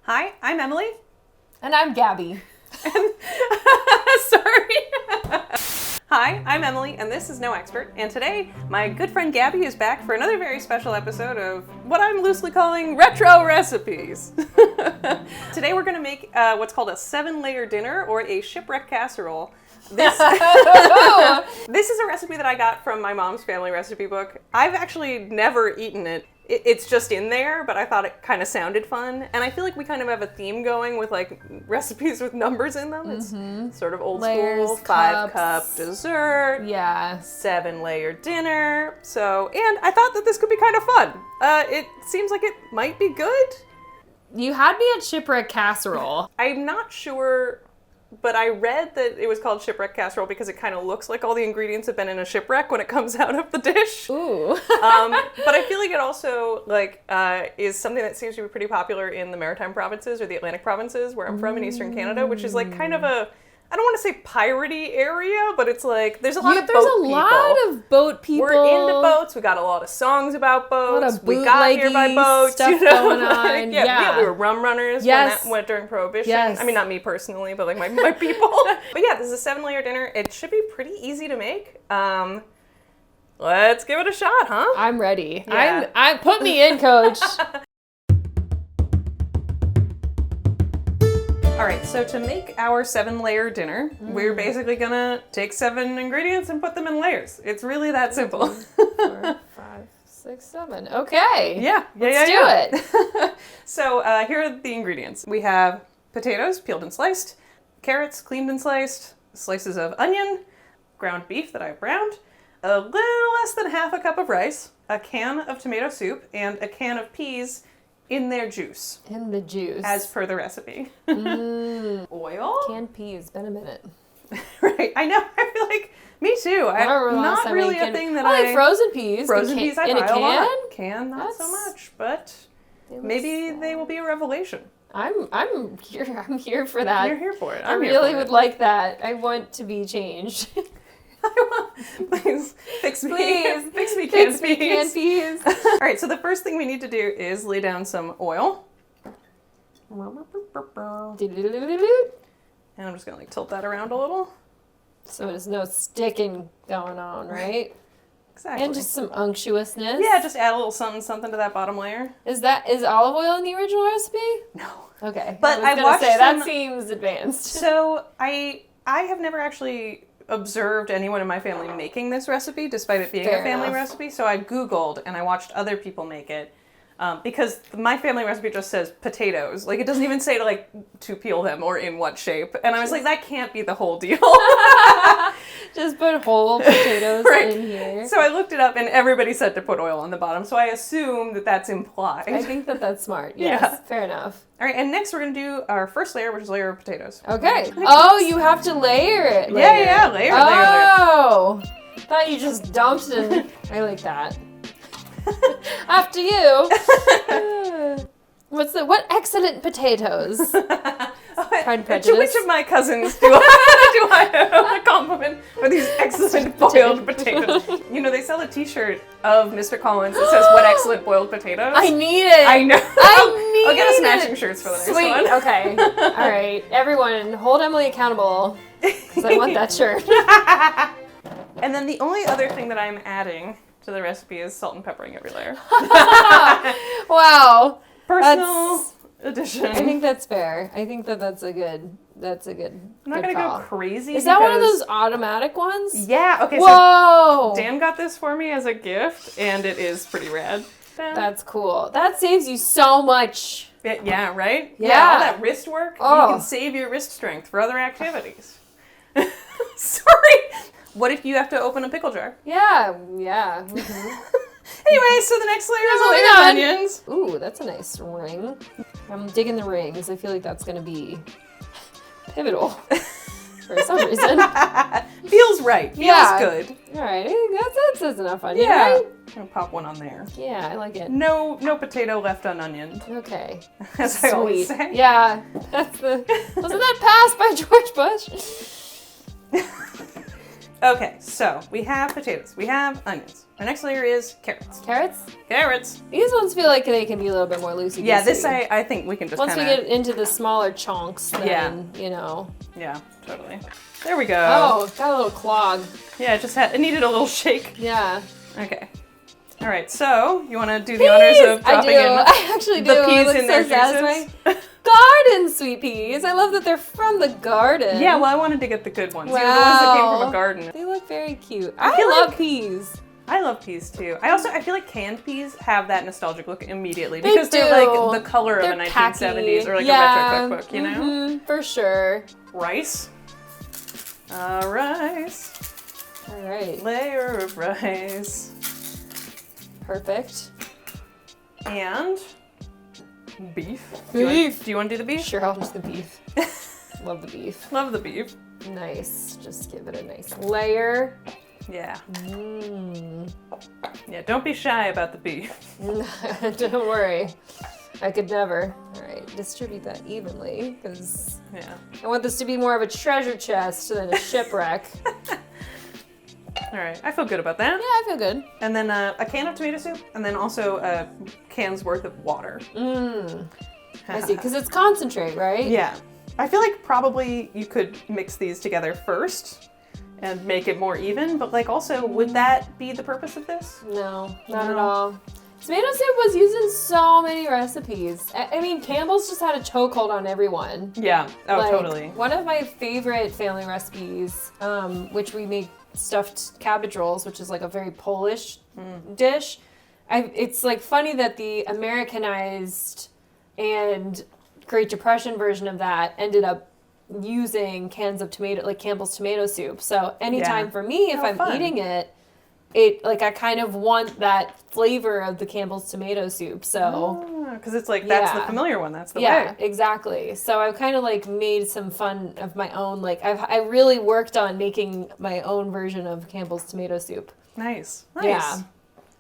Hi, I'm Emily. And I'm Gabi. Sorry. Hi, I'm Emily, and this is No Expert. And today, my good friend Gabi is back for another very special episode of what I'm loosely calling retro recipes. Today, we're going to make what's called a 7-layer dinner or a shipwreck casserole. This is a recipe that I got from my mom's family recipe book. I've actually never eaten it. It's just in there, but I thought it kind of sounded fun. And I feel like we kind of have a theme going with like recipes with numbers in them. It's sort of old Layers, school, cups. 5-cup dessert, Yeah. 7-layer dinner. So, and I thought that this could be kind of fun. It seems like it might be good. You had me at Shipwreck Casserole. I'm not sure, but I read that it was called Shipwreck Casserole because it kind of looks like all the ingredients have been in a shipwreck when it comes out of the dish. Ooh. But I feel like it also is something that seems to be pretty popular in the Maritime provinces or the Atlantic provinces where I'm from in Eastern Canada, which is like kind of a, I don't want to say piratey area, but it's like there's a lot of boat people. There's a lot of boat people. We're into boats. We got a lot of songs about boats. A lot of we got here by boats. Stuff going on. Yeah, we were rum runners when that went during Prohibition. Yes. I mean, not me personally, but like my people. But yeah, this is a 7-layer dinner. It should be pretty easy to make. Let's give it a shot, huh? I'm ready. Yeah. I put me in, coach. All right, so to make our 7-layer dinner, we're basically gonna take 7 ingredients and put them in layers. It's really that simple. 4, 5, 6, 7. Okay. Let's do it. So here are the ingredients. We have potatoes, peeled and sliced, carrots, cleaned and sliced, slices of onion, ground beef that I've browned, a little less than half a cup of rice, a can of tomato soup, and a can of peas in their juice. In the juice. As per the recipe. Oil. Canned peas. Been a minute. Right. I know. I feel like me too. Not really a thing that I like frozen peas. Frozen peas I in a buy can. a lot. Can not so much, but They maybe they will be a revelation. I'm here for that. You're here for it. I really would like that. I want to be changed. Please fix me. Please fix me canned canned peas. peas. All right, so the first thing we need to do is lay down some oil. And I'm just gonna like tilt that around a little. So there's no sticking going on, right? Exactly. And just some unctuousness. Yeah, just add a little something to that bottom layer. Is olive oil in the original recipe? No. Okay. But I was gonna say that seems advanced. So I have never actually observed anyone in my family making this recipe, despite it being a family recipe. So I Googled and I watched other people make it. Because my family recipe just says potatoes. Like, it doesn't even say to peel them or in what shape. And I was like, that can't be the whole deal. Just put whole potatoes in here. So I looked it up and everybody said to put oil on the bottom. So I assume that that's implied. I think that's smart. Yes, Yeah. fair enough. All right, and next we're going to do our first layer, which is a layer of potatoes. Okay. Oh, you have to layer it. Yeah, layer. Oh. Thought you just dumped it. I like that. After you. What excellent potatoes. Pride and Prejudice. To which of my cousins do I compliment for these excellent boiled potatoes? You know, they sell a t-shirt of Mr. Collins that says, "What excellent boiled potatoes." I need it. I know. I'll get us it. matching shirts for the next Sweet. one. Okay. All right. Everyone, hold Emily accountable because I want that shirt. And then the only other thing that I'm adding to the recipe is salt and peppering every layer. Wow. Personal addition. I think that's fair. I think that's a good. I'm not gonna go crazy. Is that one of those automatic ones? Yeah. Okay. Whoa. So Dan got this for me as a gift, and it is pretty rad. That's cool. That saves you so much. Yeah. Right. Yeah. All that wrist work. Oh. You can save your wrist strength for other activities. Sorry. What if you have to open a pickle jar? Yeah. Mm-hmm. Anyway, so the next layer is a layer of onions. Ooh, that's a nice ring. I'm digging the rings. I feel like that's going to be pivotal for some reason. Feels right. Feels good. All right. That's enough onion, Yeah. right? I'm going to pop one on there. Yeah, I like it. No potato left unonioned. Okay. As I always say. Yeah. Wasn't that passed by George Bush? Okay, so we have potatoes. We have onions. Our next layer is carrots. Carrots? Carrots. These ones feel like they can be a little bit more loosey-goosey. Yeah, this I think we can just once kinda... we get into the smaller chunks, then, you know. Yeah, totally. There we go. Oh, got a little clog. Yeah, it needed a little shake. Yeah. Okay. All right, so you want to do the honors of dropping in I actually do. the peas it in their so satisfying. juices? Garden sweet peas. I love that they're from the garden. Yeah, well, I wanted to get the good ones. Wow. You know, the ones that came from a garden. They look very cute. I I feel love like- peas. I love peas too. I feel like canned peas have that nostalgic look immediately They because they're do. like the color They're of a 1970s tacky. or like Yeah. a retro cookbook, you know? Mm-hmm, for sure. Rice. Rice. All right. Layer of rice. Perfect. And beef. Beef. Do you want to do the beef? Sure, I'll do the beef. Love the beef. Love the beef. Nice. Just give it a nice layer. Yeah. Mmm. Yeah, don't be shy about the beef. Don't worry. I could never. All right, distribute that evenly because Yeah. I want this to be more of a treasure chest than a shipwreck. All right, I feel good about that. Yeah, I feel good. And then a can of tomato soup, and then also a can's worth of water. Mmm. I see, because it's concentrate, right? Yeah. I feel like probably you could mix these together first and make it more even, but like also, would that be the purpose of this? No, not at No. all. Tomato soup was used in so many recipes. I mean, Campbell's just had a chokehold on everyone. Yeah. Oh, Like, totally. One of my favorite family recipes, which we make stuffed cabbage rolls, which is like a very Polish dish. It's like funny that the Americanized and Great Depression version of that ended up using cans of tomato, like Campbell's tomato soup. So anytime Yeah. for me, if How I'm fun. eating it, like I kind of want that flavor of the Campbell's tomato soup. So Because it's like, that's the Yeah. familiar one, that's the yeah, way. exactly. So I've kind of like made some fun of my own. Like I really worked on making my own version of Campbell's tomato soup. Nice. Nice. Yeah.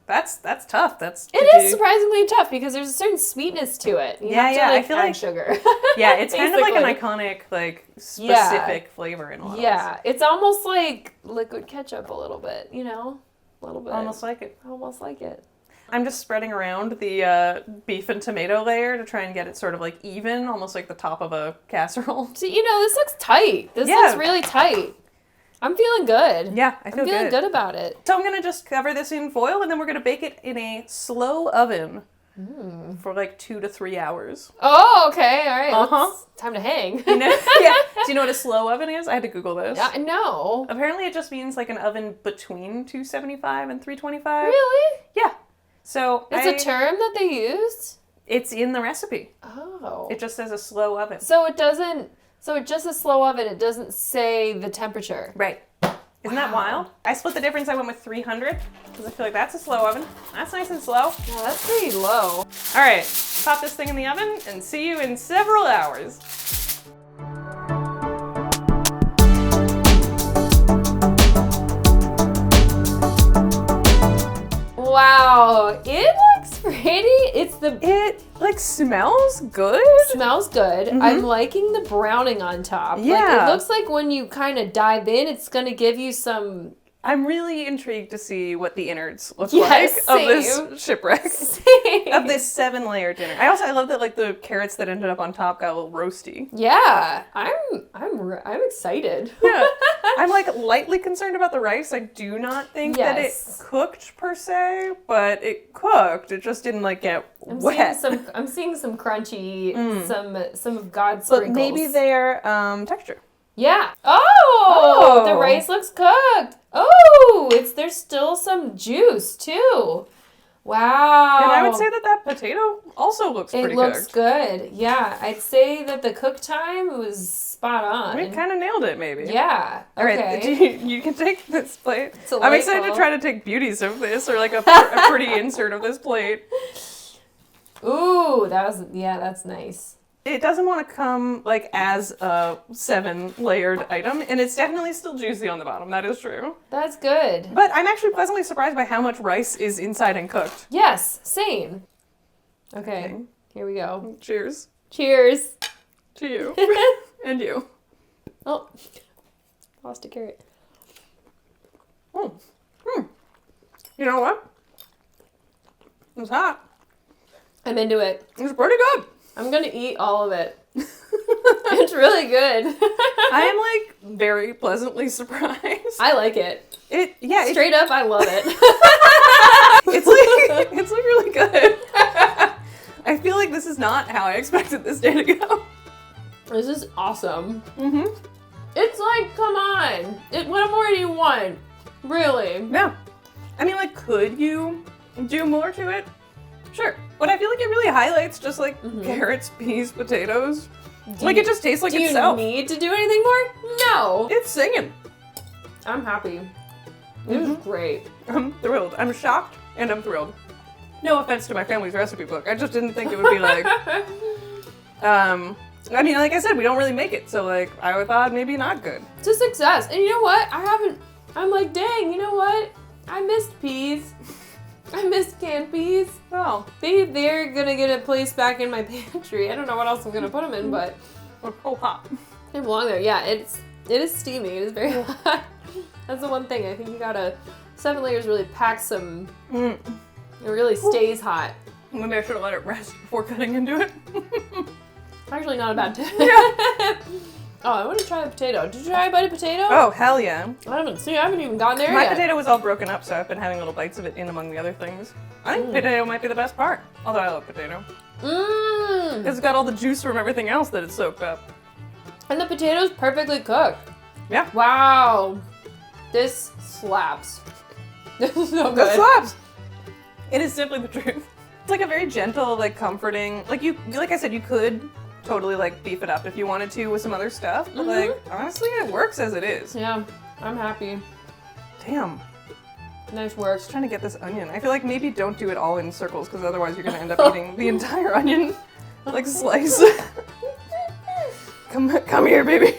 That's tough. It is surprisingly tough because there's a certain sweetness to it. You Yeah, have to, yeah, I like, feel add like- sugar. Yeah, it's kind of like an Basically. iconic, like, Yeah. specific flavor in a lot of ways. Yeah, it's almost like liquid ketchup a little bit, you know? A little bit. Almost like it. Almost like it. I'm just spreading around the beef and tomato layer to try and get it sort of like even, almost like the top of a casserole. So, this looks tight. This Yeah. looks really tight. I'm feeling good. Yeah, I feel I'm feeling good about it. So I'm gonna just cover this in foil and then we're gonna bake it in a slow oven for like 2 to 3 hours. Oh, okay. All right. Uh-huh. Let's- Time to hang. You know? Yeah. Do you know what a slow oven is? I had to Google this. Yeah, no. Apparently it just means like an oven between 275 and 325. Really? Yeah. So It's a term that they used? it's in the recipe. Oh. It just says a slow oven. So it just a slow oven. It doesn't say the temperature. Right. Isn't that wild? I split the difference. I went with 300 because I feel like that's a slow oven. That's nice and slow. Yeah, that's pretty low. All right, pop this thing in the oven and see you in several hours. Wow, it looks pretty. It like smells good. Smells good. I'm liking the browning on top. Like, Yeah. it looks like when you kind of dive in, it's going to give you some... I'm really intrigued to see what the innards look Yes, like of same. this shipwreck. Of this 7-layer dinner. I love that like the carrots that ended up on top got a little roasty. Yeah, I'm excited. Yeah. I'm like lightly concerned about the rice. I do not think that it Yes. cooked per se, but it cooked. It just didn't like get wet. I'm seeing some crunchy, some of God's But sprinkles. maybe their texture. Yeah. Oh, the rice looks cooked. Oh, there's still some juice too. Wow. And I would say that potato also looks it pretty looks cooked. good. Yeah, I'd say that the cook time was spot on. We kind of nailed it, maybe. Yeah. All right, Okay. you can take this plate. I'm Delightful. excited to try to take beauties of this, or like a pretty insert of this plate. Ooh, that's nice. It doesn't want to come like as a 7-layered item, and it's definitely still juicy on the bottom. That is true. That's good. But I'm actually pleasantly surprised by how much rice is inside and cooked. Yes, same. Okay, Okay. here we go. Cheers Cheers. to you and you. Oh, lost a carrot. You know what? It's hot. I'm into it. It's pretty good. I'm gonna eat all of it. It's really good. I am like very pleasantly surprised. I like it. Straight up, I love it. it's like really good. I feel like this is not how I expected this day to go. This is awesome. Mm-hmm. It's like, come on. What more do you want? Really? Yeah. I mean, like, could you do more to it? Sure. But I feel like it really highlights just like carrots, peas, potatoes. It just tastes like itself. Do you need to do anything more? No. It's singing. I'm happy. It was great. I'm thrilled. I'm shocked and I'm thrilled. No offense to my family's recipe book. I just didn't think it would be like, I mean, like I said, we don't really make it. So like, I thought maybe not good. It's a success. And you know what? I'm like, dang, you know what? I missed peas. I missed canned peas. Oh. They're gonna get a place back in my pantry. I don't know what else I'm gonna put them in, but oh, hot. they belong there. Yeah, it is steamy. It is very hot. That's the one thing. I think you gotta 7 layers really pack some. It really stays hot. Maybe I should have let it rest before cutting into it. Actually, not a bad tip. Yeah. Oh, I want to try a potato. Did you try a bite of potato? Oh, hell yeah. I haven't even gotten there My yet. potato was all broken up, so I've been having little bites of it in among the other things. I think potato might be the best part, although I love potato. It's got all the juice from everything else that it's soaked up. And the potato's perfectly cooked. Yeah. Wow. This slaps. This is so good. This slaps. It is simply the truth. It's like a very gentle, like comforting, like I said, you could totally like beef it up if you wanted to with some other stuff, but like honestly it works as it is. Yeah, I'm happy. Damn. Nice work. Just trying to get this onion. I feel like maybe don't do it all in circles because otherwise you're gonna end up eating the entire onion like slice. Come here, baby.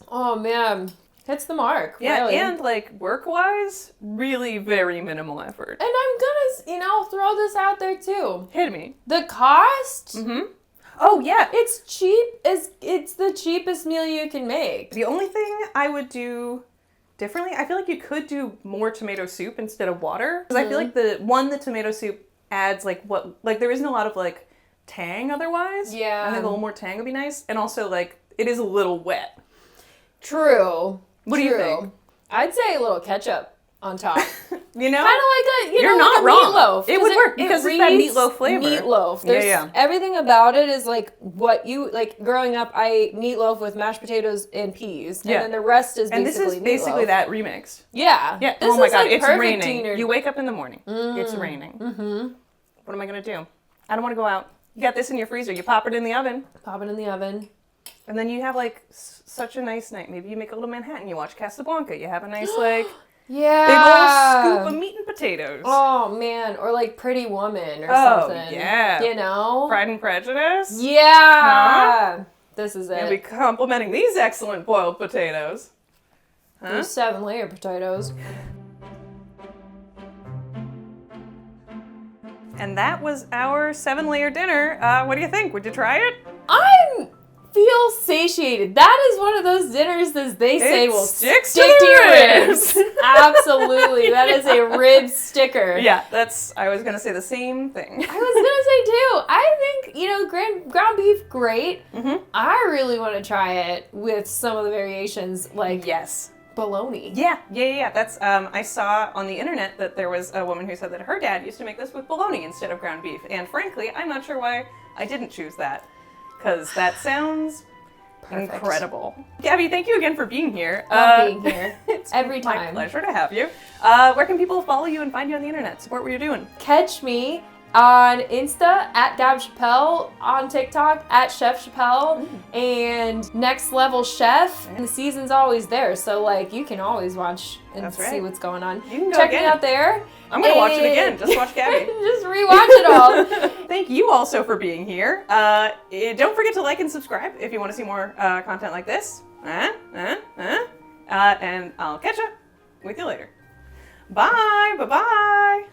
Oh man, hits the mark. Yeah, really. and like work-wise, really very minimal effort. And I'm gonna, throw this out there too. Hit me. The cost? Oh yeah. It's cheap it's the cheapest meal you can make. The only thing I would do differently, I feel like you could do more tomato soup instead of water. Because I feel like the tomato soup adds there isn't a lot of like tang otherwise. Yeah. I think a little more tang would be nice. And also like, it is a little wet. True. What do you think? I'd say a little ketchup on top. You know? Kind of like You're not wrong. Meatloaf. It would work because it's that meatloaf flavor. Meatloaf. There's everything about it is like what you like. Growing up, I ate meatloaf with mashed potatoes and peas, and then the rest is basically and this is basically meatloaf. that remix. Yeah. Yeah. This oh my is god, like it's perfect raining. teener. You wake up in the morning. It's raining. What am I gonna do? I don't want to go out. You got this in your freezer. You pop it in the oven. Pop it in the oven. And then you have like such a nice night. Maybe you make a little Manhattan. You watch Casablanca. You have a nice like big old scoop of meat and potatoes. Oh man, or like Pretty Woman or something. Yeah. You know? Pride and Prejudice. Yeah. Huh? This is it. You'll be complimenting these excellent boiled potatoes. Huh? Those 7-layer potatoes. And that was our 7-layer dinner. What do you think? Would you try it? I feel satiated. That is one of those dinners, as they say, will stick to your ribs. Absolutely. That is a rib sticker. Yeah, I was going to say the same thing. I was going to say, too, I think, ground beef, great. I really want to try it with some of the variations, like bologna. Yeah. That's, I saw on the internet that there was a woman who said that her dad used to make this with bologna instead of ground beef. And frankly, I'm not sure why I didn't choose that. Because that sounds incredible. Gabi, thank you again for being here. Love being here. It's every time. My pleasure to have you. Where can people follow you and find you on the internet? Support what you're doing. Catch me on Insta at Gabi Chappel, on TikTok at Chef Chappel, and Next Level Chef. And the season's always there, so like you can always watch and see what's going on. You can go Check again. me out there. I'm gonna watch it again. Just watch Gabi. Just rewatch it all. Thank you also for being here. Don't forget to like and subscribe if you want to see more content like this. And I'll catch up with you later. Bye. Bye-bye.